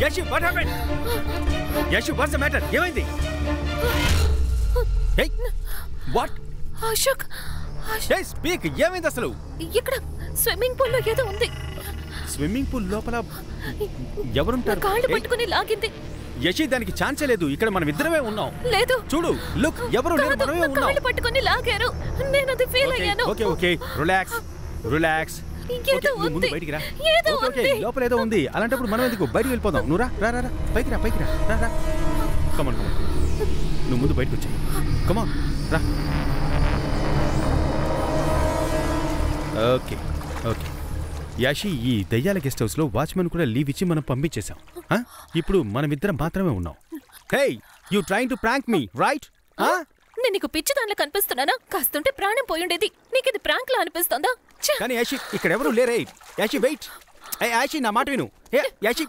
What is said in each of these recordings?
Yashi what happened? Yashi what's the matter? ఏమైంది? Hey what? Ashok hey speak. ఏమైంది అసలు? ఇక్కడ స్విమ్మింగ్ పూల్ లో ఏదో ఉంది. స్విమ్మింగ్ పూల్ లోపల ఎవరుంటారు? కాళ్ళు పట్టుకుని లాగింది. యశి దానికి ఛాన్సే లేదు. ఇక్కడ మనం ఇద్దరమే ఉన్నాం. లేదు చూడు లుక్ ఎవరు లేరు, మనమే ఉన్నాం. కాళ్ళు పట్టుకుని లాగారు. నేను అది ఫీల్ అయ్యాను. Okay okay relax relax. ముందు బయటికి రా. ఓకే లోపల ఏదో ఉంది. అలాంటప్పుడు మనం ఎందుకు బయటికి వెళ్ళిపోదాం? నువ్వు రా రా రా పైకి రా పైకి రా రా రా. కమాన్ కమాన్ నువ్వు ముందు బయటకు వచ్చాయి. కమాన్ రా. ఓకే ఓకే యాషి ఈ దయ్యాల గెస్ట్ హౌస్ లో వాచ్మెన్ కూడా లీవ్ ఇచ్చి మనం పంపించేశాం. ఇప్పుడు మనమిద్దరం మాత్రమే ఉన్నాం. Hey you trying to prank me right? నేను నీకు పిచ్చి దానిలో కనిపిస్తున్నానా? కాస్తుంటే ప్రాణం పోయుండేది. నీకు ఇది ప్రాంక్ లా అనిపిస్తోందా? కానీ యాషి ఇక్కడ ఎవరు లేరే. యాషి వెయిట్. ఏ యాషి నా మాట విను. హే యాషి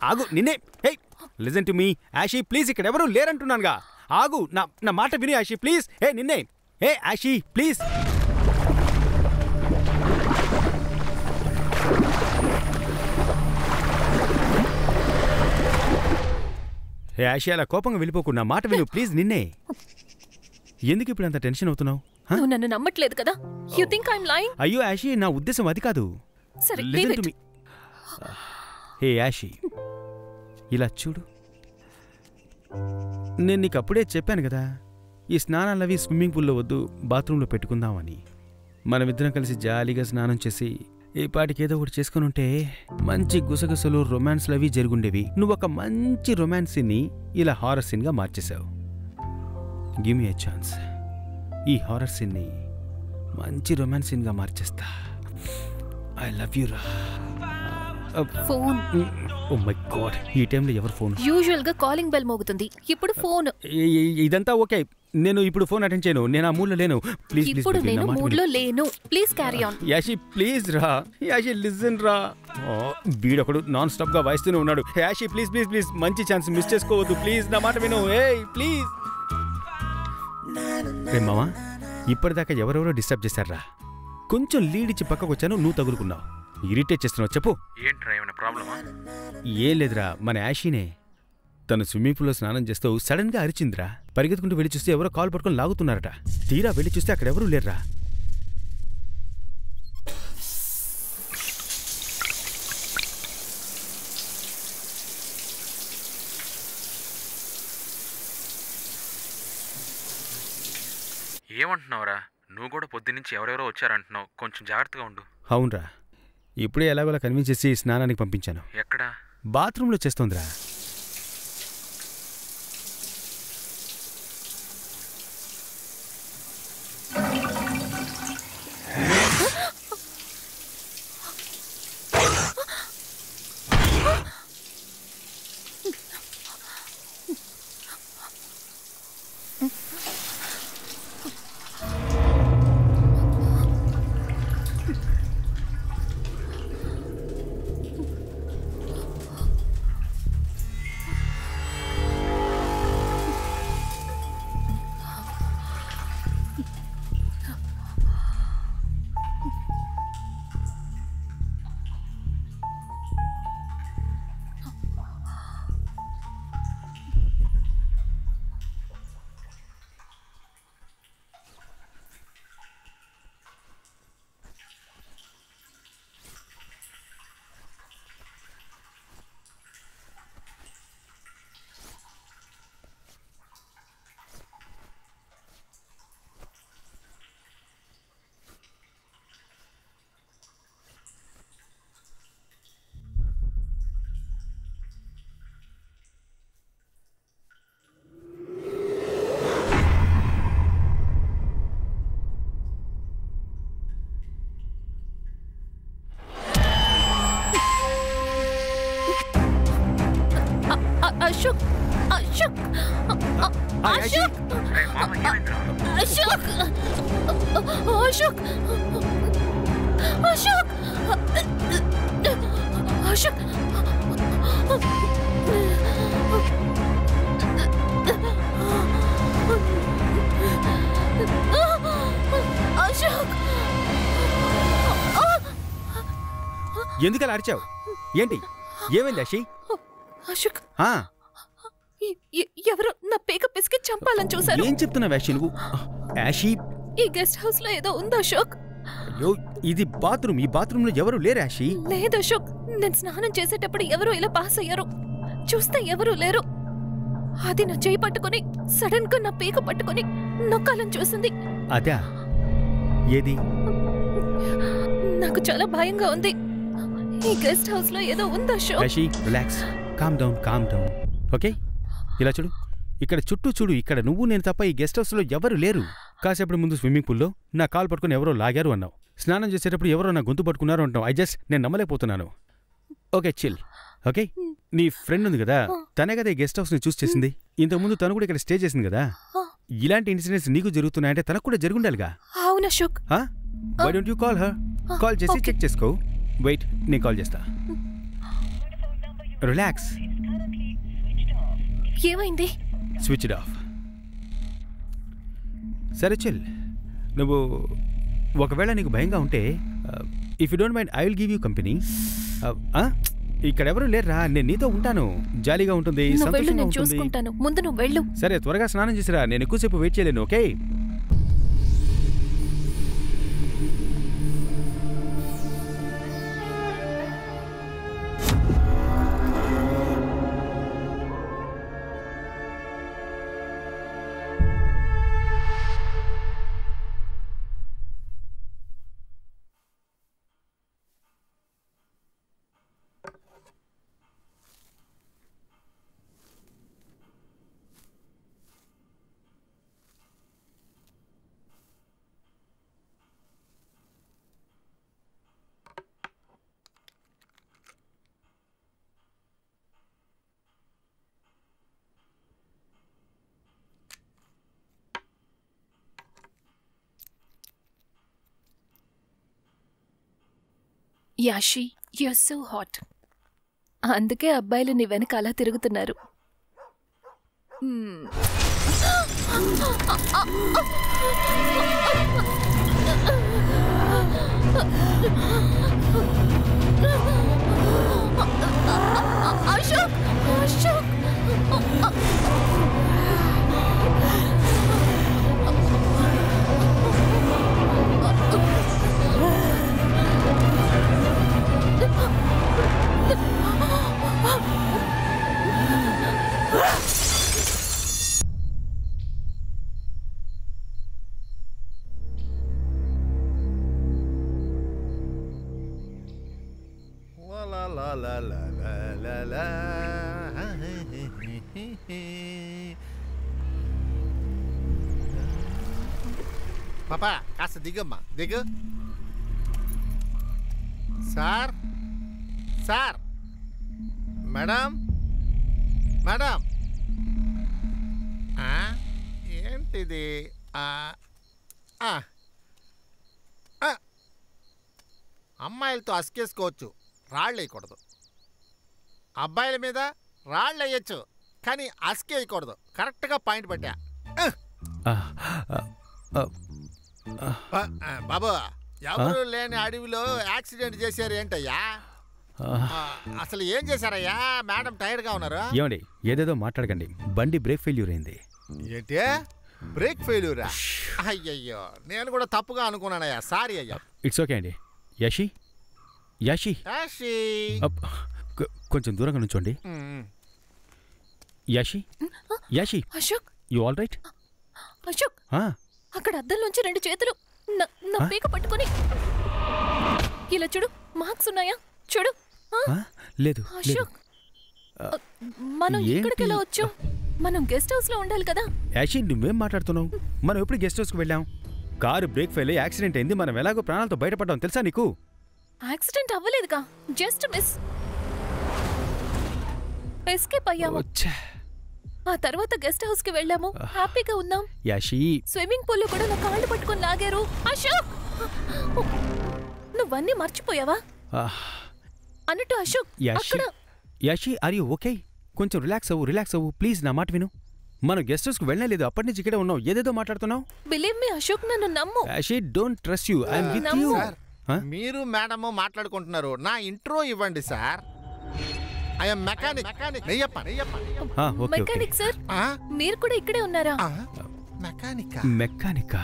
ఆగు. నిన్నే. Hey listen to me Yashi please. ఇక్కడ ఎవరు లేరంటున్నానుగా. ఆగు నా మాట విను యాషి ప్లీజ్. హే నిన్నే. హే యాషి ప్లీజ్. హే యాషి అలా కోపంగా వెళ్ళిపోకు. నా మాట విను ప్లీజ్. నిన్నే. ఎందుకు ఇప్పుడు అంత టెన్షన్ అవుతున్నావు? నువ్వు నన్ను నమ్మట్లేదు కదా? You think I am lying? అయ్యో యాషి నా ఉద్దేశం అది కాదు. సరే లిజన్ టు మీ. హే యాషి ఇలా చూడు. నేను నీకు అప్పుడే చెప్పాను కదా ఈ స్నానాలవి స్విమ్మింగ్ పూల్లో వద్దు, బాత్రూంలో పెట్టుకుందామని. మనమిద్దరం కలిసి జాలీగా స్నానం చేసి ఈ పాటికేదో ఒకటి చేసుకుని ఉంటే మంచి గుసగుసలు రొమాన్స్లు అవి జరుగుండేవి. నువ్వు ఒక మంచి రొమాన్స్ సీన్ని ఇలా హారర్ సీన్గా మార్చేశావు. Give me a chance. ఈ హారర్ సీన్ని మంచి రొమాన్స్ సీన్గా మార్చేస్తా. ఐ లవ్ యూ రా. ఫోన్. ఓ మై గాడ్ ఈ టైంలో ఎవరు ఫోన్? యూజువల్ గా కాలింగ్ బెల్ మోగుతుంది. ఇప్పుడు ఫోన్. ఇదంతా ఓకే. నేను ఇప్పుడు ఫోన్ అటెండ్ చేయను. నేను ఆ మూడ్లో లేను. ప్లీజ్ ఇప్పుడు నేను మూడ్లో లేను. Please carry on. Yashi please రా. యాషి లిజన్ రా. వీడొకడు నాన్ స్టాప్ గా వాయిస్తూనే ఉన్నాడు. యాషి ప్లీజ్ ప్లీజ్ ప్లీజ్ మంచి ఛాన్స్ మిస్ చేసుకోవద్దు ప్లీజ్. నా మాట విను. ఏయ్ ప్లీజ్. రే మామా ఇప్పటిదాకా ఎవరెవరో డిస్టర్బ్ చేశారా? కొంచెం లీడ్ ఇచ్చి పక్కకు వచ్చాను, నువ్వు తగులుకున్నావు. ఇరిటేట్ చేస్తున్నావు. చెప్పు ఏంట్రా ఏమైనా ప్రాబ్లమా? ఏం లేదురా, మన యాషీనే. తను స్విమ్మింగ్ పూల్లో స్నానం చేస్తూ సడన్ గా అరిచిందిరా. పరిగెత్తుకుంటూ వెళ్ళి చూస్తే ఎవరో కాలు పట్టుకొని లాగుతున్నారట. తీరా వెళ్ళి చూస్తే అక్కడెవరూ లేర్రా. ఏమంటున్నావురా? నువ్వు కూడా పొద్దున్నుంచి ఎవరెవరో వచ్చారంటున్నావు. కొంచెం జాగ్రత్తగా ఉండు. అవునరా, ఇప్పుడే ఎలాగోలా కన్విన్స్ చేసి స్నానానికి పంపించాను. ఎక్కడా? బాత్రూంలో చేస్తోందిరా. అశోక్ అశోక్ అశోక్ అశోక్ అశోక్ అశోక్ అశోక్ అశోక్ ఎందుకలా అరిచావు? ఏంటి ఏమైంది యాషి? అశోక్, ఆ, ఎవరో నా పేక పిసికి చంపాలని చూశారు. ఏం చెప్తున్నావు యాషి నువ్వు? యాషి, ఈ గెస్ట్ హౌస్ లో ఏదో ఉంది అశోక్. అయ్యో, ఇది బాత్రూమ్. ఈ బాత్రూమ్ లో ఎవరు లేరు యాషి. లేదు అశోక్, నేను స్నానం చేసేటప్పుడు ఎవరో ఇలా పాస్ అయ్యారు. చూస్తే ఎవరూ లేరు. అది నా చేయి పట్టుకుని సడన్ గా నా పేక పట్టుకుని నొక్కాలని చూసింది. అదా? ఏది? నాకు చాలా భయంగా ఉంది. ఈ గెస్ట్ హౌస్ లో ఏదో ఉంది Ashok. Yashi, relax, calm down. Okay, ఇలా చూడు. ఇక్కడ చుట్టూ చూడు. ఇక్కడ నువ్వు నేను తప్ప ఈ గెస్ట్ హౌస్ లో ఎవరు లేరు. కాసేపటి ముందు స్విమ్మింగ్ పూల్లో నా కాలు పట్టుకుని ఎవరో లాగారు అన్నావు. స్నానం చేసేటప్పుడు ఎవరో నా గొంతు పట్టుకున్నారు అంటావు. నేను నమ్మలేకపోతున్నాను. Okay, chill. ఓకే, నీ ఫ్రెండ్ ఉంది కదా, తనే కదా ఈ గెస్ట్ హౌస్ ని చూస్ చేసింది. ఇంతకుముందు తను కూడా ఇక్కడ స్టే చేసింది కదా. ఇలాంటి ఇన్సిడెంట్స్ నీకు జరుగుతున్నాయంటే తనకు కూడా జరుగుండాలిగా. అవును Ashok. Why don't you call her? Call చేసి చెక్ చేసుకో. వెయిట్, నేను కాల్ చేస్తా. రిలాక్స్. ఏమైంది? Switch it off. సరే చిల్. నువ్వు ఒకవేళ నీకు భయంగా ఉంటే, if you don't mind I will give you company. ఇక్కడెవరూ లేర్రా, నేను నీతో ఉంటాను. జాలీగా ఉంటుంది, సంతోషంగా ఉంటుంది. ముందు నువ్వు వెళ్ళు. సరే, త్వరగా స్నానం చేసిరా. నేను ఎక్కువసేపు వెయిట్ చేయలేను. Okay? Yashi, your so hot. అందుకే అబ్బాయిలు నీ వెనక అలా తిరుగుతున్నారు. అశోక్, అశోక్. పాపా, కాస్త దిగమ్మా, దిగు. Sir, sir, madam, madam. ఏంటిది? అమ్మాయిలతో అసికేసుకోవచ్చు, రాళ్ళు వేయకూడదు. అబ్బాయిల మీద రాళ్ళు వేయచ్చు, కానీ అసికేయకూడదు. కరెక్ట్గా పాయింట్ పట్టా. బాబు, ఎవరు లేని అడవిలో యాక్సిడెంట్ చేశారు ఏంటయ్యా? అసలు ఏం చేశారయ్యా? మేడం టైర్డ్ గా ఉన్నారు. ఏమండి, ఏదేదో మాట్లాడకండి. బండి బ్రేక్ ఫెయిల్యూర్ అయింది. ఏంటి? బ్రేక్ ఫెయిల్యూరా? అయ్యయ్యో, నేను కూడా తప్పుగా అనుకున్నానయ్యా. సారీ అయ్యా. ఇట్స్ ఓకే అండి. యాషి, యాషి, యాషి, కొంచెం దూరంగా నుంచోండి. Yashi, Yashi. Ashok, you all right? Ashok, అక్కడ అద్దంలోంచి 2 చేతులు నా పీక పట్టుకుని ఇలా చూడు. మార్క్స్ ఉన్నాయా? చూడు. లేదు. అశోక్, మనం ఇక్కడికి ఎలా వచ్చాం? మనం గెస్ట్ హౌస్ లో ఉండాలి కదా. యాషి, నువ్వేం మాట్లాడుతున్నావు? మనం ఎప్పుడు గెస్ట్ హౌస్కి వెళ్ళాం? కారు బ్రేక్ ఫెయిల్ అయ్యి యాక్సిడెంట్ అయింది. మనం ఎలాగో ప్రాణాలతో బయటపడ్డాం తెలుసా నీకు? యాక్సిడెంట్ అవ్వలేదుగా, జస్ట్ మిస్. ఎస్కేప్ అయ్యాము. ఆ తర్వాత గెస్ట్ హౌస్ కి వెళ్ళాము, హ్యాపీగా ఉన్నాం. యాషి, స్విమ్మింగ్ పూల్ లో కూడా నా కాళ్ళు పట్టుకొని లాగారు. అశోక్, నువ్వన్నీ మర్చిపోయావా? అన్నట్టు అశోక్, అక్కడ యాషి, ఆర్ యు ఓకే? కొంచెం రిలాక్స్ అవ్వు ప్లీజ్. నా మాట విను. మనం గెస్ట్ హౌస్కి వెళ్ళలేదు, అప్పటి నుంచి ఇక్కడే ఉన్నావు. ఏదేదో మాట్లాడుతున్నావు. బిలీవ్ మీ అశోక్, నన్ను నమ్ము. Yashi, don't trust you. I am with you. మీరు మేడము మాట్లాడుకుంటున్నారు. నా ఇంట్రో ఇవ్వండి sir. I'm mechanic Neyyappa okay mechanic sir, మీరు కూడా ఇక్కడే ఉన్నారా? మెకానికా?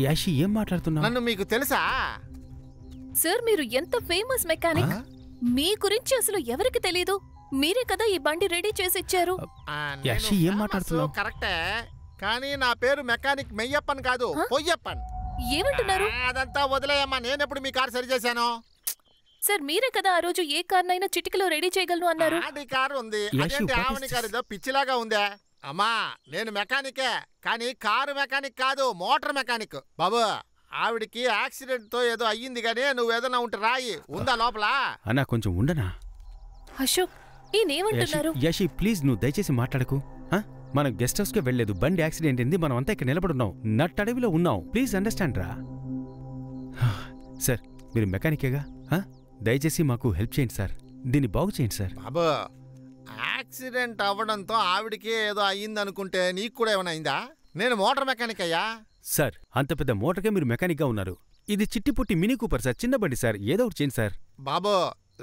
యాషి ఏం మాట్లాడుతున్నా? నన్ను మీకు తెలుసా? సార్ మీరు ఎంత ఫేమస్ మెకానిక్, మీ గురించి అసలు ఎవరికి తెలీదు. మీరే కదా ఈ బండి రెడీ చేసి ఇచ్చారు. యాషి ఏం మాట్లాడుతున్నావు? కరెక్టే, కానీ నా పేరు మెకానిక్ మెయ్యప్పన్ కాదు, పొయ్యప్పన్. ఏమంటున్నారు? అదంతా వదిలేయమ్మా, నేనెప్పుడు మీ కారు సరి చేశాను? సార్ మీరే కదా ఆ రోజు ఏ కార్నైనా చిటికలో రెడీ చేయగలను అన్నారు. కారు ఉంది, ఆవని కారు పిచ్చిలాగా ఉందే. అమ్మా నేను మెకానికే, కానీ కారు మెకానిక్ కాదు, మోటార్ మెకానిక్. బాబు ఆవిడికి యాక్సిడెంట్ తో ఏదో అయ్యింది, గానీ నువ్వేదన్నా ఉంటే రాయి. ఉందా లోపల? అన్నా కొంచెం ఉండనా? అశోక్ ఈయనేమంటున్నారు? యాషి ప్లీజ్ నువ్వు దయచేసి మాట్లాడకు. మనం గెస్ట్ హౌస్ కే వెళ్లేదు, బండి యాక్సిడెంట్ అయింది, మనం అంతా ఇక్కడ నిలబడున్నాం, నట్టడవిలో ఉన్నాం. ప్లీజ్ అండర్స్టాండ్ రా. సార్ మీరు మెకానికేగా, దయచేసి మాకు హెల్ప్ చేయండి సార్, దీన్ని బాగు చేయండి సార్. బాబు యాక్సిడెంట్ అవ్వడంతో ఆవిడికి ఏదో అయ్యిందనుకుంటే నీకు కూడా ఏమైనా అయిందా? నేను మోటార్ మెకానిక్ అయ్యా. సార్ అంత పెద్ద మోటార్కే మీరు మెకానిక్గా ఉన్నారు. ఇది చిట్టిపుట్టి మినీ కూపర్ సార్, చిన్న బండి సార్, ఏదో ఒకటి చేయండి సార్. బాబు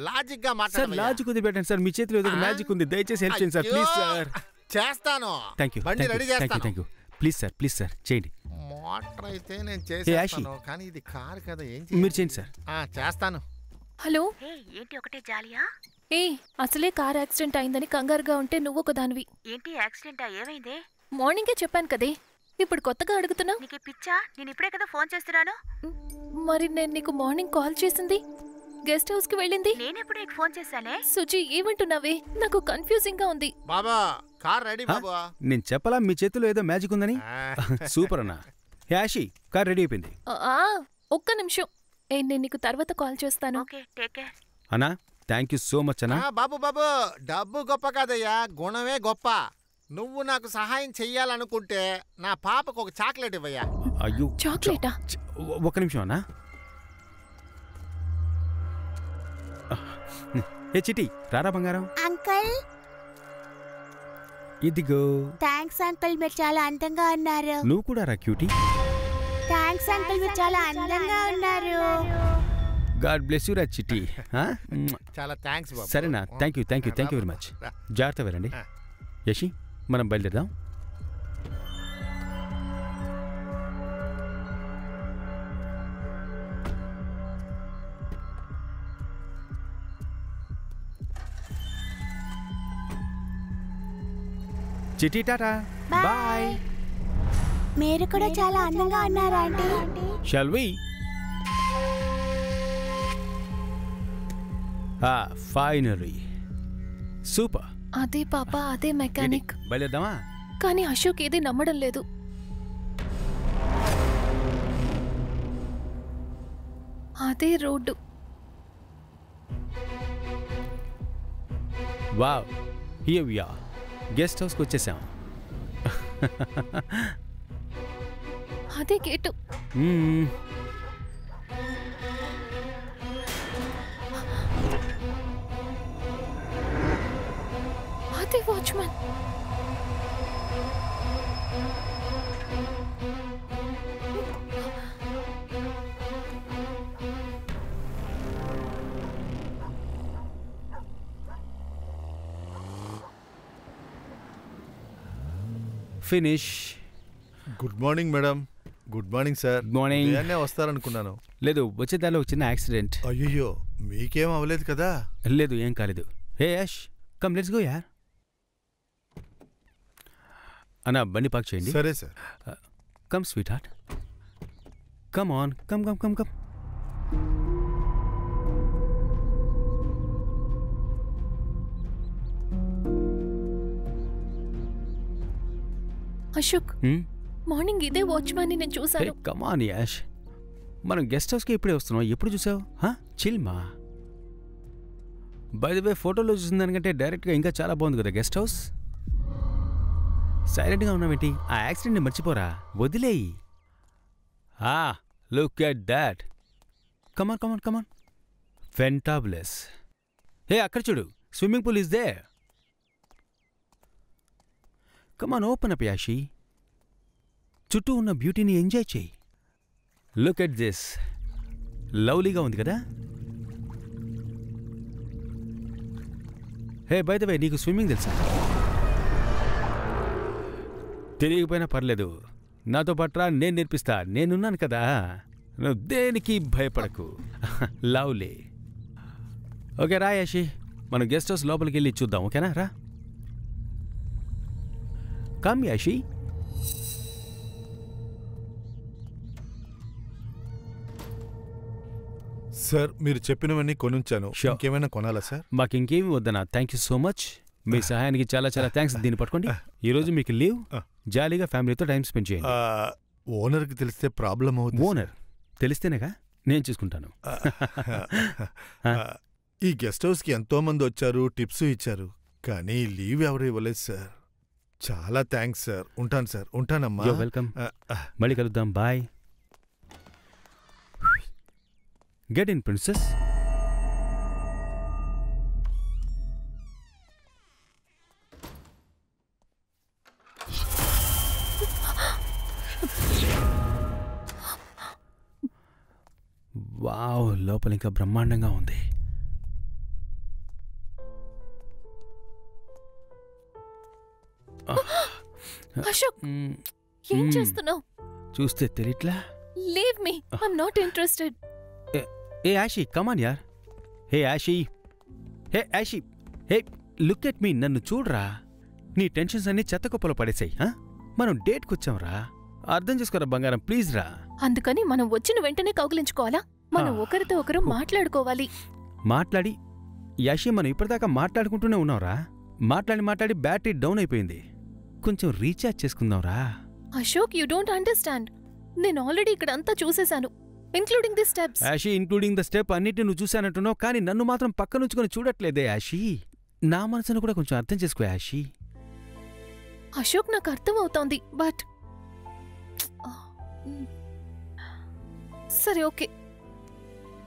లాజిక్ గా సార్ మాట్లాడండి. లాజిక్ ఉంది పెట్టండి సార్, మీ చేతిలో ఏదో మ్యాజిక్ ఉంది, దయచేసి హెల్ప్ చేయండి సార్ ప్లీజ్ సార్. చేస్తాను. థ్యాంక్ యూ బండి రెడీ చేస్తాను. థ్యాంక్ యూ ప్లీజ్ సార్ చేయండి. మోటార్ అయితే నేను చేస్తాను, కానీ ఇది కారు కదా, ఏం మీరు చేయండి సార్. చేస్తాను. హలో, ఏంటి ఒకటే జాలియా? అసలే కార్ యాక్సిడెంట్ అయిందని కంగారుగా ఉంటే నువ్వు ఒకదానివి. ఏంటి యాక్సిడెంటా? ఏమైందే? మార్నింగే చెప్పాను కదే, ఇప్పుడు కొత్తగా అడుగుతున్నా? నీకు పిచ్చా? నేను ఇప్పుడే కదా ఫోన్ చేస్తున్నాను. మరి నేను నీకు మార్నింగ్ కాల్ చేసింది, గెస్ట్ హౌస్ కి వెళ్ళింది నేనెప్పుడు నీకు ఫోన్ చేశానే? సుజీ ఏమంటున్నావే? నాకు కన్ఫ్యూజింగ్ గా ఉంది. బాబా కార్ రెడీ బాబా. నేను చెప్పలా మీ చేతిలో ఏదో మ్యాజిక్ ఉందని? సూపర్ అన్నా. యాషి కార్ రెడీ అయిపోయింది. ఒక్క నిమిషం, నేను నీకు తర్వాత కాల్ చేస్తాను. Okay, take care. అన్నా థ్యాంక్ యూ సో మచ్ అన్నా. బాబు డబ్బు గొప్ప కాదయ్యా, గుణమే గొప్ప. నువ్వు నాకు సహాయం చెయ్యాలనుకుంటే నా పాపకు ఒక చాక్లెట్ ఇవ్వయ్యా. అయ్యో చాక్లెటా? ఒక్క నిమిషం అన్నా. ఏ చిటి రారా బంగారం. అంకుల్ ఇదిగో. థ్యాంక్స్ అంకుల్, మీరు చాలా అందంగా ఉన్నారు. నువ్వు కూడా రా క్యూటీ. థ్యాంక్స్ అంకుల్, మీరు చాలా అందంగా ఉన్నారు. గాడ్ బ్లెస్ యూ రా చిట్టి. చాలా థ్యాంక్స్ బాబు. సరేనా, థ్యాంక్ యూ వెరీ మచ్. జాగ్రత్త వెళ్ళండి. యషి మనం బయలుదేరదాం. చిట్టి టాటా బాయ్. మీరు కూడా చాలా అందంగా ఉన్నారు aunty. Shall we? Finally super. అదే పాప, అదే మెకానిక్. బయలుదేరదామా? కానీ అశోక్ ఏది నమ్మడం లేదు. అదే road. Wow, here we are. Guest హౌస్కి వచ్చేసాం. అదే గేటు. అదే watchman. Finish. Good morning madam. Good morning sir. Good morning. నేనే వస్తారనుకున్నాను. లేదు, వచ్చే దారిలో ఒక చిన్న యాక్సిడెంట్. అయ్యో, మీకేం అవ్వలేదు కదా? లేదు, ఏం కాలేదు. హే యాష్, కమ్ లెట్స్ గో యార్. అన్నా బండి పార్క్ చేయండి. సరే sir. Come sweet heart, come on, come come come come. Ashok, morning ఇదే వాచ్మెన్ ని నేను చూశాను. కమ్ ఆన్ యాష్, మనం గెస్ట్ హౌస్కి ఇప్పుడే వస్తున్నాం. ఎప్పుడు చూసావు? చిల్ మా. బై ది వే, ఫోటోలో చూసిన దానికంటే డైరెక్ట్గా ఇంకా చాలా బాగుంది కదా గెస్ట్ హౌస్. సైలెంట్గా ఉన్నామేంటి? ఆ యాక్సిడెంట్ని మర్చిపోరా, వదిలేయి. Look at that. Come on come on come on. Fantabulous. Hey అక్కడ చూడు, swimming pool is there. Come on, open up Yashi. చుట్టూ ఉన్న బ్యూటీని ఎంజాయ్ చేయి. Look at this. లవ్లీగా ఉంది కదా? హే బై ద వే, నీకు స్విమ్మింగ్ తెలుసా? తెలియకపోయినా పర్లేదు, నాతో పట్రా, నేను నేర్పిస్తా, నేనున్నాను కదా, నువ్వు దేనికి భయపడకు. లవ్లీ. ఓకే రా యాషి, మనం గెస్ట్ హౌస్ లోపలికి వెళ్ళి చూద్దాం, ఓకేనా? రా, కమ్ యాషి. సార్ మీరు చెప్పినవన్నీ కొనుంచాను. Sure. ఇంకేమైనా కొనాలా సార్? మాకు ఇంకేమి వద్దనా, థ్యాంక్ యూ సో మచ్. మీ సహాయానికి చాలా చాలా థ్యాంక్స్. దీన్ని పట్టుకోండి. ఈరోజు మీకు లీవ్, జాలీగా ఫ్యామిలీతో టైం స్పెండ్ చేయండి. ఓనర్కి తెలిస్తే ప్రాబ్లం అవుతుంది. ఓనర్ తెలిస్తేనేగా నేను చూసుకుంటాను. ఈ గెస్ట్ హౌస్కి ఎంతో మంది వచ్చారు, టిప్స్ ఇచ్చారు, కానీ లీవ్ ఎవరు ఇవ్వలేదు సార్. చాలా థ్యాంక్స్ సార్. ఉంటాను సార్. ఉంటానమ్మా. You're welcome. మళ్ళీ కలుద్దాం. Bye. Get in princess. Wow, లోపల ఇంకా బ్రహ్మాండంగా ఉంది. అశోక్, ఏం చేస్తున్నావు? చూస్తే తెలియట్లా. Leave me, I'm not interested. ఏ యాషి, కమాన్ యార్. Hey Yashi, hey Yashi, hey look at me, నన్ను చూడరా. నీ టెన్షన్స్ అన్ని చెత్త కుప్పలో పడేసాయి. మనం డేట్కొచ్చాంరా, అర్థం చేసుకోరా బంగారం, ప్లీజ్ రా. అందుకని మనం వచ్చిన వెంటనే కౌగిలించుకోవాలా? మనం ఒకరితో ఒకరు మాట్లాడుకోవాలి. మాట్లాడి యాషి, మనం ఇప్పటిదాకా మాట్లాడుకుంటూనే ఉన్నావురా. మాట్లాడి మాట్లాడి బ్యాటరీ డౌన్ అయిపోయింది. కొంచెం రీఛార్జ్ చేసుకుందాంరా. Ashok, you don't understand. నేను ఆల్రెడీ ఇక్కడ అంతా చూసేశాను, including the steps. Yashi, including the step అన్నిటి నువ్వు చూశానంటున్నావు, కానీ నన్ను మాత్రం పక్కనుంచుకొని చూడట్లేదే యాషి. నా మనసును కూడా కొంచెం అర్థం చేసుకో యాషి. అశోక్, నాకు అర్థం అవుతోంది, బట్ సరే ఓకే,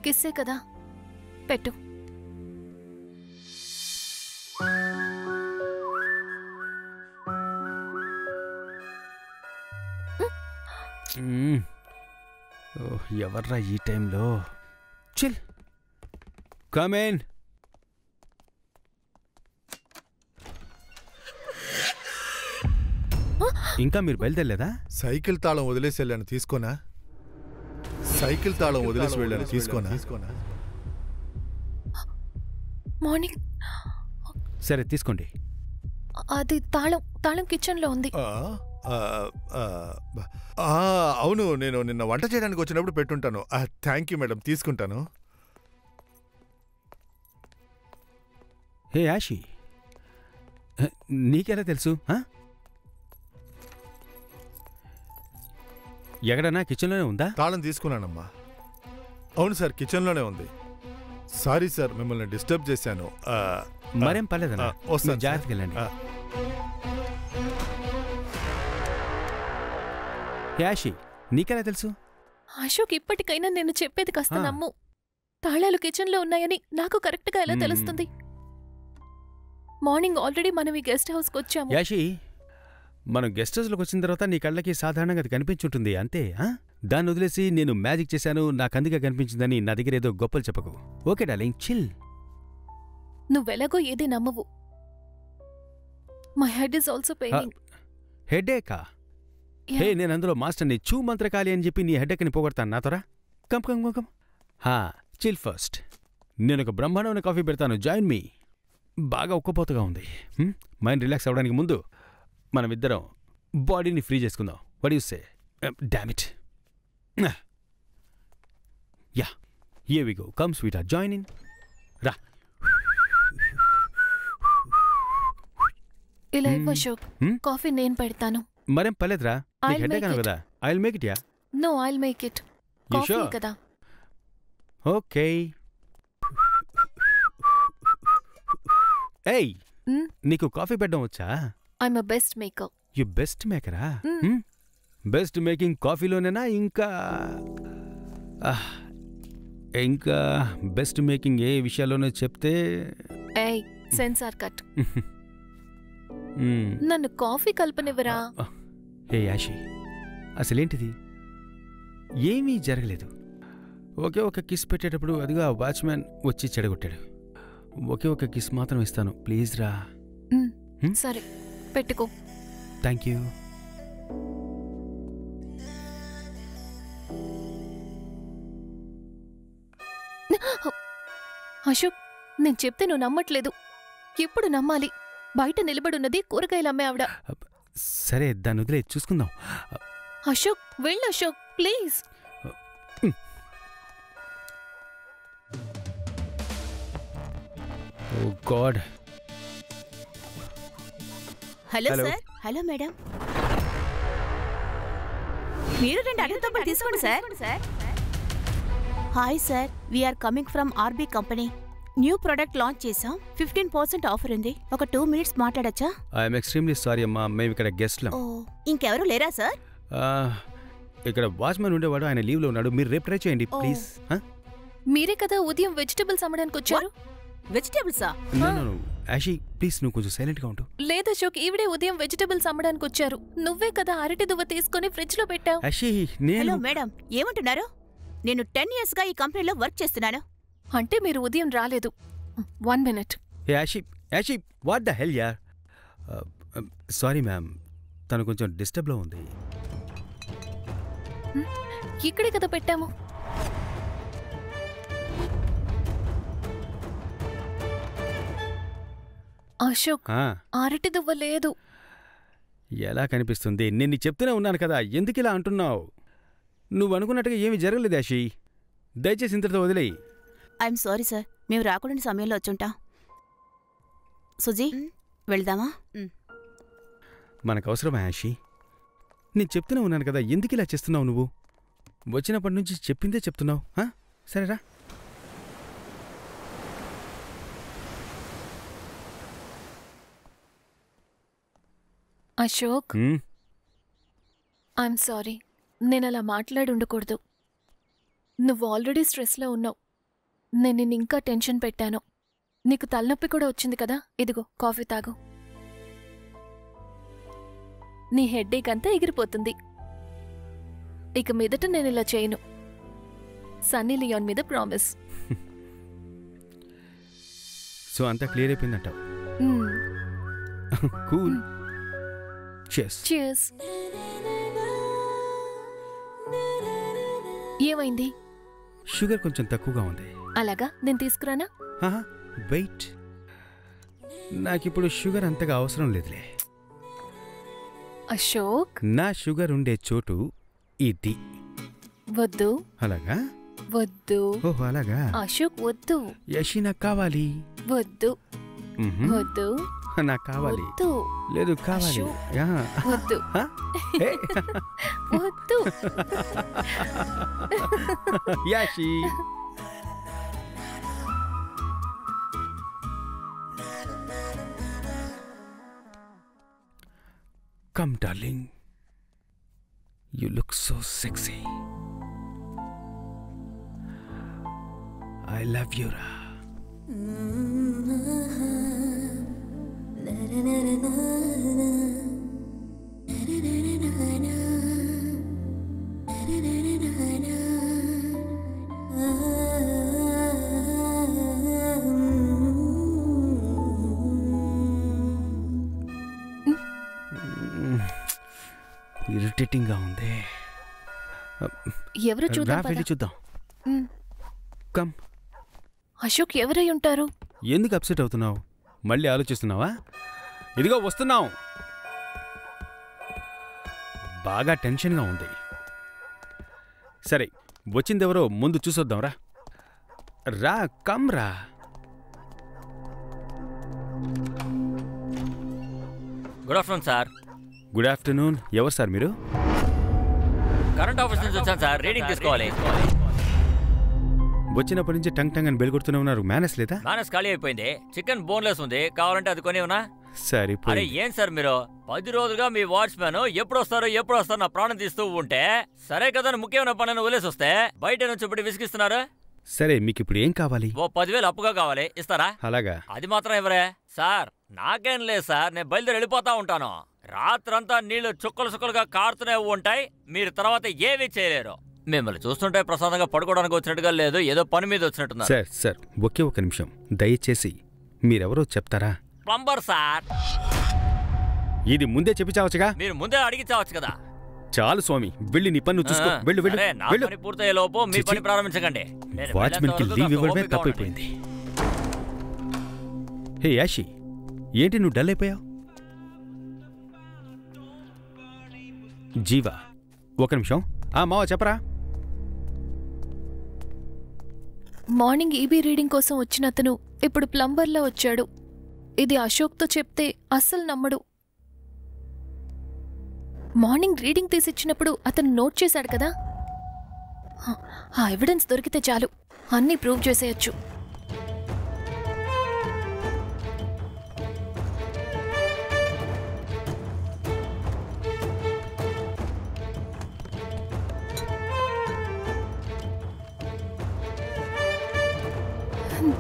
కిస్సే కదా, పెట్టు. ఎవర్రా ఈ టైంలో? Chill, come on. ఇంకా మీరు బయలుదేరలేదా? సైకిల్ తాళం వదిలేసి వెళ్ళాను, తీసుకోనా? సైకిల్ తాళం వదిలేసి వెళ్ళాను, తీసుకోనా? మార్నింగ్. సరే తీసుకోండి. అది తాళం కిచెన్ లో ఉంది. అవును, నేను నిన్న వంట చేయడానికి వచ్చినప్పుడు పెట్టుంటాను. థ్యాంక్ యూ మేడం, తీసుకుంటాను. హే యాషి, నీకెలా తెలుసు? ఎక్కడన్నా కిచెన్లోనే ఉందా? తాళం తీసుకున్నానమ్మా. అవును సార్, కిచెన్లోనే ఉంది. సారీ సార్, మిమ్మల్ని డిస్టర్బ్ చేశాను. మరేం పర్లేదన్నా, వస్తాను, జాగ్రత్తగా వెళ్ళండి. యాషి, నీకెలా తెలుసు? అశోక్, ఇప్పటికైనా నేను చెప్పేది కాస్త నమ్ము. తాళాలు కిచెన్ లో ఉన్నాయని నాకు కరెక్ట్ గా ఎలా తెలుస్తుంది? మార్నింగ్ ఆల్రెడీ మనం ఈ గెస్ట్ హౌస్ కి వచ్చాము. యాషి, మనం గెస్ట్ హౌస్లోకి వచ్చిన తర్వాత నీ కళ్ళకి సాధారణంగా అది కనిపించుంటుంది అంతే. దాన్ని వదిలేసి నేను మ్యాజిక్ చేశాను, నాకు అందుకే కనిపించిందని నా దగ్గర ఏదో గొప్పలు చెప్పకు. Okay darling, chill. నువ్వెలాగో ఏది నమ్మవు. My head is also paining. హెడేకా? హే, నేను అందులో మాస్టర్ని, చూ మంత్రకాళి అని చెప్పి నీ హెడేక్ని పోగొడతాను నాతోరా. Come come come come. Chill first. నేను ఒక బ్రహ్మాండమైన కాఫీ పెడతాను, జాయిన్ మీ. బాగా ఉక్కపోతగా ఉంది. మైండ్ రిలాక్స్ అవ్వడానికి ముందు మనమిద్దరం బాడీని ఫ్రీ చేసుకుందాం. What you say? Damn it. Yeah, here we go. Come sweet, join in. రా. ఇలా ఇవ్వు అశోక్, కాఫీ నేను పెడతాను. మరేం పర్లేదురా, నీకు హెడేక్ అను కదా. I will make it. Yeah, no, I will make it. Coffee కదా. ఓకే. ఏయ్, నీకు కాఫీ పెట్టడం వచ్చా? I'm a best maker. You best మేకరా? బెస్ట్ మేకింగ్ కాఫీలోనేనా? ఇంకా బెస్ట్ మేకింగ్ ఏ విషయాల్లోనే చెప్తే. ఏయ్, సెన్సార్ కట్. నన్ను కాఫీ కల్పనివ్వరా? హే యాషి, అసలేంటిది? ఏమీ జరగలేదు. ఒకే ఒక కిస్ పెట్టేటప్పుడు అదిగా వాచ్మ్యాన్ వచ్చి చెడగొట్టాడు. ఒకే ఒక కిస్ మాత్రం ఇస్తాను, ప్లీజ్ రా. సరే పెట్టుకో. Thank you. అశోక్, నేను చెప్తే నువ్వు నమ్మట్లేదు. ఎప్పుడు నమ్మాలి? బయట నిలబడున్నది కూరగాయలు అమ్మే ఆవిడ. సరే దాన్ని వదిలే, చూసుకుందాం. అశోక్ వెళ్ళు Ashok, please. Oh God. Hello Hello. Sir. Hello madam. మీరు 2 అడగతొబ్బలు తీసుకోండి sir. Hi sir, we are coming from RB company. New product launch చేసాం. 15% ఆఫర్ ఉంది. ఒక 2 మినిట్స్ మాట్లాడచ్చా? ఐఎమ్ ఎక్స్ట్రీమ్లీ సారీ అమ్మా, మేము ఇక్కడ గెస్ట్లం. ఓ, ఇంకెవరు లేరా సార్? ఇక్కడ వాచ్మెన్ ఉండేవాడు, ఆయన లీవ్లో ఉన్నాడు. మీరు రేపు ట్రై చేయండి ప్లీజ్. మీరే కదా ఉదయం వెజిటబుల్స్ అమ్మడానికి వచ్చారు. వెజిటేబుల్సా? యాషి ప్లీజ్ నువ్వు కొంచెం సైలెంట్గా ఉండు. లేదు అశోక్, ఈవిడే ఉదయం వెజిటబుల్స్ అమ్మడానికి వచ్చారు. నువ్వే కదా అరటి దువ్వ తీసుకుని ఫ్రిడ్జ్ లో పెట్టావు. యాషి నేను హలో మేడం, ఏమంటున్నారు? నేను 10 years గా ఈ కంపెనీలో వర్క్ చేస్తున్నాను. అంటే మీరు ఉదయం రాలేదు. 1 minute. Yashi Yashi what the hell యార్. సారీ మ్యామ్, తను కొంచెం డిస్టర్బ్లో ఉంది. ఇక్కడే కదా పెట్టాము. అశోక్, అరటి దువ్వ లేదు. ఎలా కనిపిస్తుంది? నేను చెప్తూనే ఉన్నాను కదా, ఎందుకు ఇలా అంటున్నావు? నువ్వు అనుకున్నట్టుగా ఏమీ జరగలేదు యాషి, దయచేసి ఇంతటితో వదిలేయి. ఐఎమ్ సారీ సార్, మేము రాకూడని సమయంలో వచ్చుంటాం. సుజీ, వెళ్దామా? మనకు అవసరమా యాషి? నేను చెప్తూనే ఉన్నాను కదా, ఎందుకు ఇలా చేస్తున్నావు నువ్వు? వచ్చినప్పటి నుంచి చెప్పిందే చెప్తున్నావు. సరేరా. అశోక్, ఐఎమ్ సారీ, నేను అలా మాట్లాడి ఉండకూడదు. నువ్వు ఆల్రెడీ స్ట్రెస్లో ఉన్నావు. నేను నిన్ను ఇంకా టెన్షన్ పెట్టాను. నీకు తలనొప్పి కూడా వచ్చింది కదా, ఇదిగో కాఫీ తాగు. నీ హెడ్ఏక్ అంతా ఎగిరిపోతుంది. ఇక మీదట నేను ఇలా చేయను. సన్నీ లియోన్ మీద ప్రామిస్. సో అంతా క్లియర్ అయిపోయిందంటావు? కూల్. Cheers. Cheers. ఏమైంది? షుగర్ కొంచెం తక్కువగా ఉంది. అలాగా, నేను తీసుకురానా? వెయిట్, నాకిప్పుడు షుగర్ అంతగా అవసరం లేదులే. అశోక్, నా షుగర్ ఉండే చోటు ఇది. వద్దు. అలాగా? వద్దు. ఓహో అలాగా? అశోక్ వద్దు. యషి నాకు కావాలి. వద్దు. వద్దు. నాకు కావాలి. వద్దు. లేదు కావాలి. వద్దు. వద్దు. Yashi come darling, you look so sexy. I love you ra. Irritating గా ఉంది. ఎవరు చూద్దాం, వెళ్ళి చూద్దాం. కమ్. అశోక్ ఎవరై ఉంటారు? ఎందుకు అప్సెట్ అవుతున్నావు? మళ్ళీ ఆలోచిస్తున్నావా? ఇదిగో వస్తున్నావు. బాగా టెన్షన్గా ఉంది. సరే, వచ్చిందెవరో ముందు చూసొద్దాం రా. రా, కమ్ రా. Good afternoon sir. Good afternoon. ఎవరు సార్ మీరు? కరెంట్ ఆఫీస్ నుంచి వచ్చాను సార్, రీడింగ్ తీసుకోవాలి. వచ్చినప్పటి నుంచి టంగ్ టంగ్ అని బెల్కొడుతూనే ఉన్నారు. మేనస్ లేదా? మేనస్ ఖాళీ అయిపోయింది. చికెన్ బోన్లెస్ ఉంది, కావాలంటే అది కొని ఉన్నా. సరే. అరే ఏం సార్ మీరు 10 రోజులుగా మీ వాచ్మెన్ ఎప్పుడు వస్తారో నా ప్రాణం తీస్తూ ఉంటే, సరే కదా ముఖ్యమైన పనులను వదిలేసి వస్తే బయట నుంచి ఇప్పుడు విసిగిస్తున్నారు. సరే, మీకు ఇప్పుడు ఏం కావాలి? ఓ 10,000 అప్పుగా కావాలి, ఇస్తారా? అలాగా? అది మాత్రం ఎవరే సార్? నాకేం లేదు సార్, నేను బయలుదేరి వెళ్ళిపోతా ఉంటాను. రాత్రంతా నీళ్లు చుక్కలు చుక్కలుగా కారుతూనే ఉంటాయి, మీరు తర్వాత ఏమీ చేయలేరు. మిమ్మల్ని చూస్తుంటే ప్రసాదంగా పడుకోవడానికి వచ్చినట్టుగా లేదు, ఏదో పని మీద వచ్చినట్టున్నారు. సార్ ఒకే ఒక నిమిషం దయచేసి మీరెవరో చెప్తారా? Plumber sir. ఇది ముందే చెప్పి చావచ్చుగా. మీరు ముందే అడిగి చావచ్చు కదా. చాలు స్వామి, వెళ్ళి నీ పన్ను చూసుకో. వెళ్ళు వెళ్ళు అరే, నా వెళ్ళు. పని పూర్తయ్యే లోపు మీ పని ప్రారంభించకండి. నేను వాచ్మెన్కి వెళ్ళేంత లీవ్ వరకు ఇవ్వడమే ఓపికగా తప్పైపోయింది. హే యాషి, ఏంటి నువ్వు డల్ అయిపోయావు? జీవా, ఒక నిమిషం. మావ చెప్పరా? మార్నింగ్ ఈబీ రీడింగ్ కోసం వచ్చిన అతను ఇప్పుడు ప్లంబర్లా వచ్చాడు. ఇది అశోక్తో చెప్తే అస్సలు నమ్మడు. మార్నింగ్ రీడింగ్ తీసిచ్చినప్పుడు అతను నోట్ చేశాడు కదా. ఆ ఎవిడెన్స్ దొరికితే చాలు, అన్నీ ప్రూవ్ చేసేయచ్చు.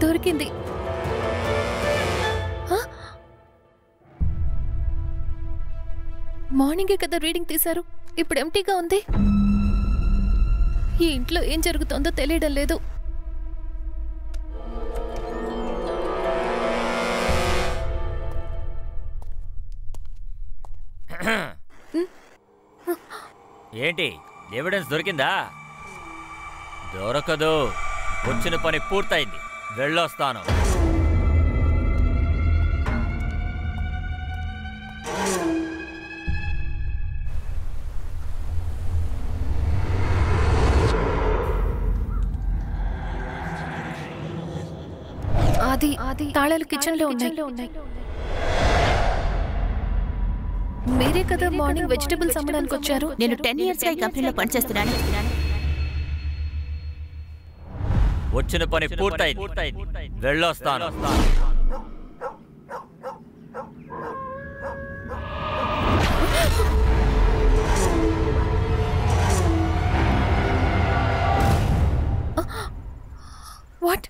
దొరికింది. మార్నింగే కదా రీడింగ్ తీశారు, ఇప్పుడు ఎంటీగా ఉంది. ఈ ఇంట్లో ఏం జరుగుతుందో తెలియడం లేదు. ఏంటి ఎవిడెన్స్ దొరికిందా? దొరకదు. వచ్చిన పని పూర్తయింది, వెళ్ళొస్తాను. అది తాళాలు కిచెన్ లో ఉన్నాయి. మీరే కదా మార్నింగ్ వెజిటబుల్స్ అమ్మడానికి వచ్చారు. నేను 10 years గా ఈ కంపెనీలో పనిచేస్తున్నాను. వచ్చిన పని పూర్తయింది, వెళ్ళొస్తాను. వాట్?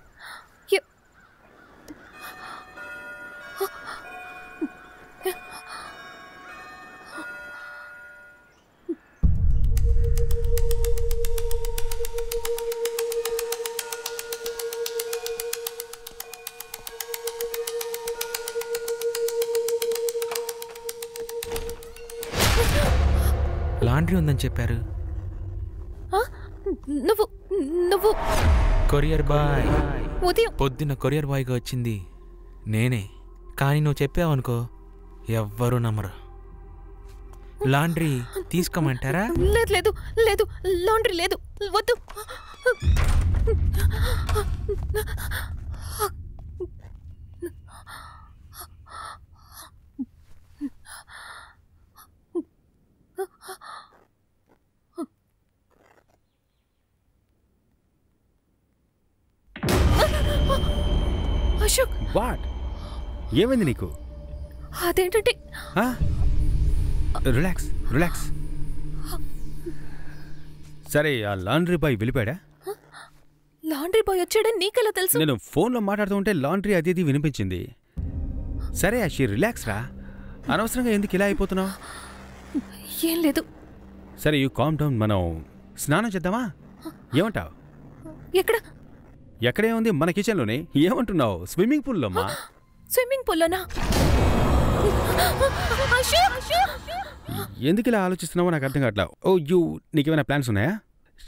లాండ్రీ ఉందని చెప్పారు. నువ్వు కొరియర్ బాయ్. ఉదయం పొద్దున్న కొరియర్ బాయ్గా వచ్చింది నేనే. కానీ నువ్వు చెప్పావనుకో ఎవ్వరూ నమ్మరు. లాండ్రీ తీసుకోమంటారా? లేదు లేదు లేదు, లాండ్రీ లేదు, వద్దు. అశోక్, వాట్? ఏమైంది నీకు? అదేంటంటే రిలాక్స్ రిలాక్స్. సరే, ఆ లాండ్రీ బాయ్ వెళ్ళిపోయాడా? లాండ్రీ బాయ్ వచ్చాడని నీకెలా తెలుసు? నేను ఫోన్లో మాట్లాడుతూ ఉంటే లాండ్రీ అది ఇది వినిపించింది. సరే అషి, రిలాక్స్ రా. అనవసరంగా ఎందుకు ఇలా అయిపోతున్నావు? ఏం లేదు. సరే, యూ కామ్ డౌన్. మనం స్నానం చేద్దామా? ఏమంటావు? ఎక్కడ? ఎక్కడే ఉంది? మన కిచెన్లోనే. ఏమంటున్నావు? స్విమ్మింగ్ పూల్లోమ్మా. స్విమ్మింగ్ పూల్లోనా? ఎందుకు ఇలా ఆలోచిస్తున్నావో నాకు అర్థం కావట్లా. నీకేమైనా ప్లాన్స్ ఉన్నాయా?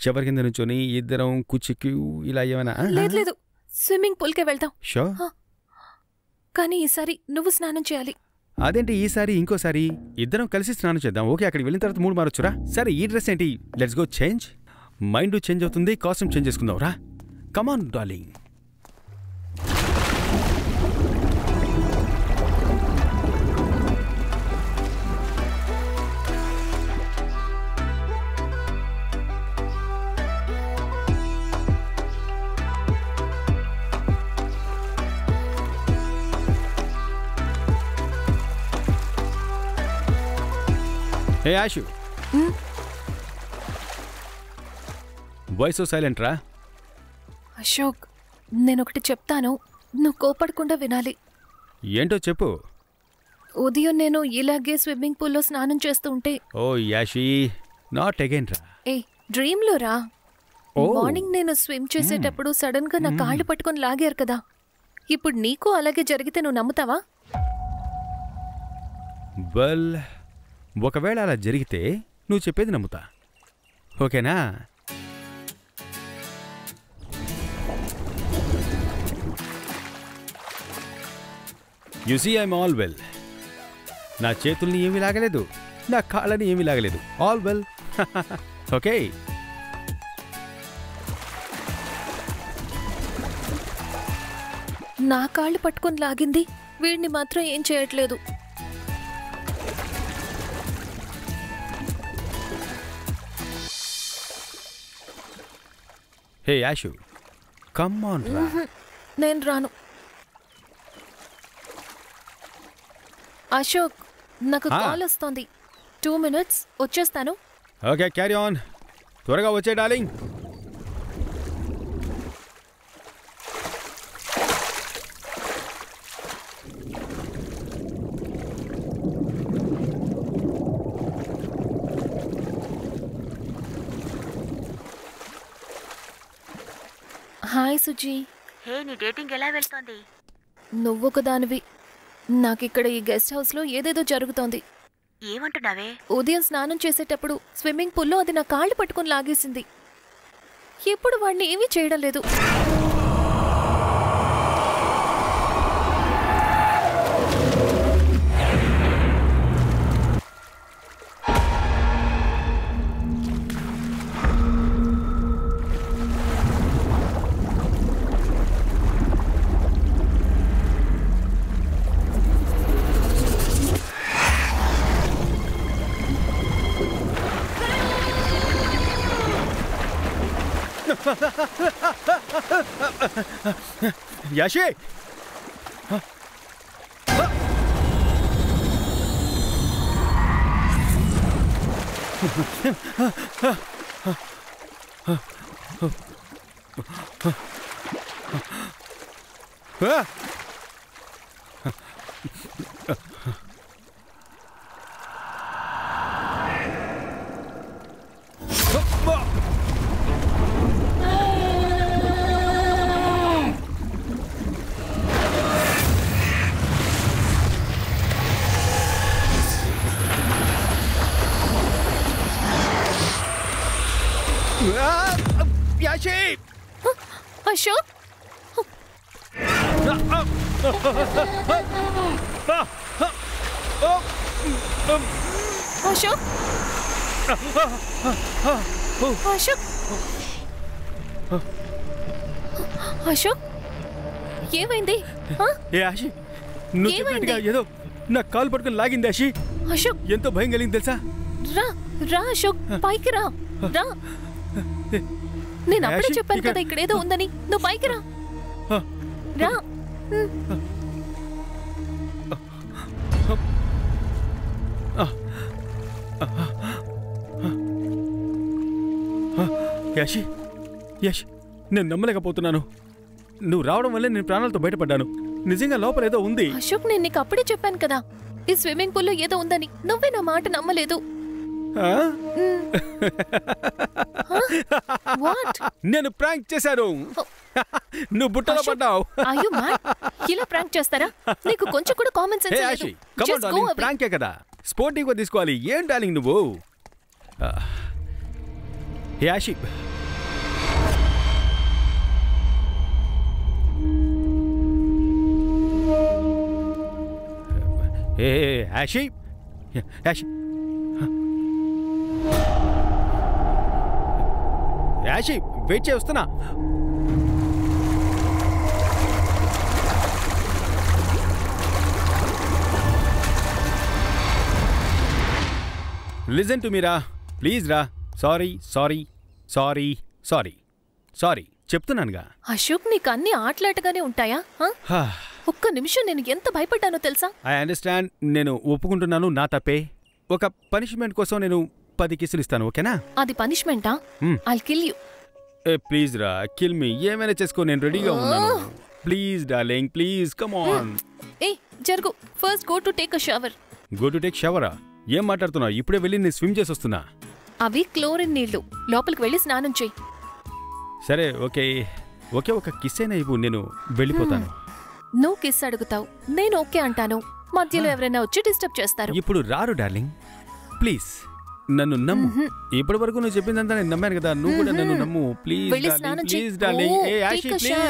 షవర్ కింద నుంచొని ఇద్దరం కుచ్చిక్కి ఇలా ఏమైనా? లేదు లేదు, స్విమ్మింగ్ పూల్కే వెళ్దాం. షో. కానీ ఈసారి నువ్వు స్నానం చేయాలి. అదేంటి ఈసారి? ఇంకోసారి ఇద్దరం కలిసి స్నానం చేద్దాం. ఓకే, అక్కడికి వెళ్ళిన తర్వాత 3 మారొచ్చురా. సరే, ఈ డ్రెస్ ఏంటి? Let's go change. Mind change అవుతుంది, కాస్ట్యూమ్ చేంజ్ చేసుకుందాం రా. Come on darling. Hey Ashu, why so silent రా? అశోక్, నేనొకటి చెప్తాను, నువ్వు కోపడకుండా వినాలి. ఏంటో చెప్పు. ఉదయం నేను ఇలాగే స్విమ్మింగ్ పూల్లో స్నానం చేస్తూ ఉంటే. ఓ యాషి, నాట్ అగైన్ రా. డ్రీమ్లో రా. మార్నింగ్ నేను స్విమ్ చేసేటప్పుడు సడన్ గా నా కాళ్ళు పట్టుకొని లాగారు కదా. ఇప్పుడు నీకు అలాగే జరిగితే నువ్వు నమ్ముతావా? వెల్, ఒకవేళ అలా జరిగితే నువ్వు చెప్పేది నమ్ముతా. ఓకేనా? You see I'm all well. నా చేతుల్ని ఏమీ లాగలేదు, నా కాళ్ళని ఏమీ లాగలేదు. All well. ఓకే. నా కాళ్ళు పట్టుకొని లాగింది, వీడిని మాత్రం ఏం చేయట్లేదు. హే యాషు, కమ్ ఆన్ రా. నేను రాను. అశోక్, నాకు కాల్ వస్తోంది. 2 minutes వచ్చేస్తాను. Okay, carry on. త్వరగా వచ్చే డార్లింగ్. హాయ్ సుజీ. హే, నీ డేటింగ్ ఎలా వెళ్తోంది? నువ్వొక దానివి. నాకిక్కడ ఈ గెస్ట్ హౌస్లో ఏదేదో జరుగుతోంది. ఏమంటున్నావే? ఉదయం స్నానం చేసేటప్పుడు స్విమ్మింగ్ పూల్లో అది నా కాళ్ళు పట్టుకుని లాగేసింది. ఎప్పుడు వాడిని ఏమీ చేయడం లేదు. యాషి, అశోక్, అశోక్, అశోక్, అశోక్, ఏమైంది? ఏ ఆశి, నువ్వు చెప్పినట్టుగా ఏదో నా కాలు పట్టుకుని లాగింది. ఆశి, అశోక్, ఎంతో భయం కలిగింది తెలుసా? రా రా అశోక్, పైకి రా. రా, నేను అప్పుడే చెప్పాను కదా ఇక్కడ ఏదో ఉందని. నువ్వు పైకి రా. రా. యాషి, యాషి, నేను నమ్మలేకపోతున్నాను. నువ్వు రావడం వల్లే నేను ప్రాణాలతో బయటపడ్డాను. నిజంగా లోపల ఏదో ఉంది. అశోక్, నేను నీకు అప్పుడే చెప్పాను కదా ఈ స్విమ్మింగ్ పూల్లో ఏదో ఉందని. నువ్వే నా మాట నమ్మలేదు. నేను ప్రాంక్ చేశాను. నువ్వు బుట్టలో పడ్డావు. ఇలా ప్రాంక్ చేస్తారా? నీకు కొంచెం కూడా కామన్ సెన్స్ లేదు. కమాన్ డార్లింగ్, ప్రాంకే కదా, స్పోర్టివ్గా తీసుకోవాలి. ఏం డార్లింగ్ నువ్వు? యాషి, ఏ యాషి, యాషి, యాషి, వెయిట్ చేయి, వస్తున్నా. లిజన్ టు మీ రా, ప్లీజ్ రా. Sorry sorry sorry sorry sorry చెప్తున్నానుగా. అశోక్, నీకు అన్ని ఆటలాటగానే ఉంటాయా? ఒక్క నిమిషం నేను ఎంత భయపడ్డానో తెలుసా? I understand. నేను ఒప్పుకుంటున్నాను, నా తప్పే. ఒక పనిష్మెంట్ కోసం నేను 10 కిస్సులు ఇస్తాను, ఓకేనా? అది పనిష్మెంటా? I'll kill you. ప్లీజ్ రా, కిల్ మీ. ఏమైనా చేసుకో, నేను రెడీగా ఉన్నాను. Please darling, please come on. ఏ జరుగు. First go to take a shower. Go to టేక్ షవరా? ఏం మాట్లాడుతున్నావు? ఇప్పుడే వెళ్ళి నేను స్విమ్ చేసి వస్తున్నా. అవి క్లోరిన్ నీళ్లు. లోపలికి వెళ్ళి స్నానం చెయ్యి. సరే, ఓకే ఓకే, ఒక కిస్ అయినా ఇవ్వు, నేను వెళ్ళిపోతాను. నువ్వు కిస్ అడుగుతావు, నేను ఓకే అంటాను. మధ్యలో ఎవరైనా వచ్చి డిస్టర్బ్ చేస్తారు. ఇప్పుడు రారు డార్లింగ్, ప్లీజ్ నన్ను నమ్ము. ఇప్పటి వరకు నువ్వు చెప్పిందంతా నేను నమ్మాను కదా, నువ్వు కూడా నన్ను నమ్ము ప్లీజ్. వెళ్ళి స్నానం చెయ్యి. Please darling. Oh, take a shower.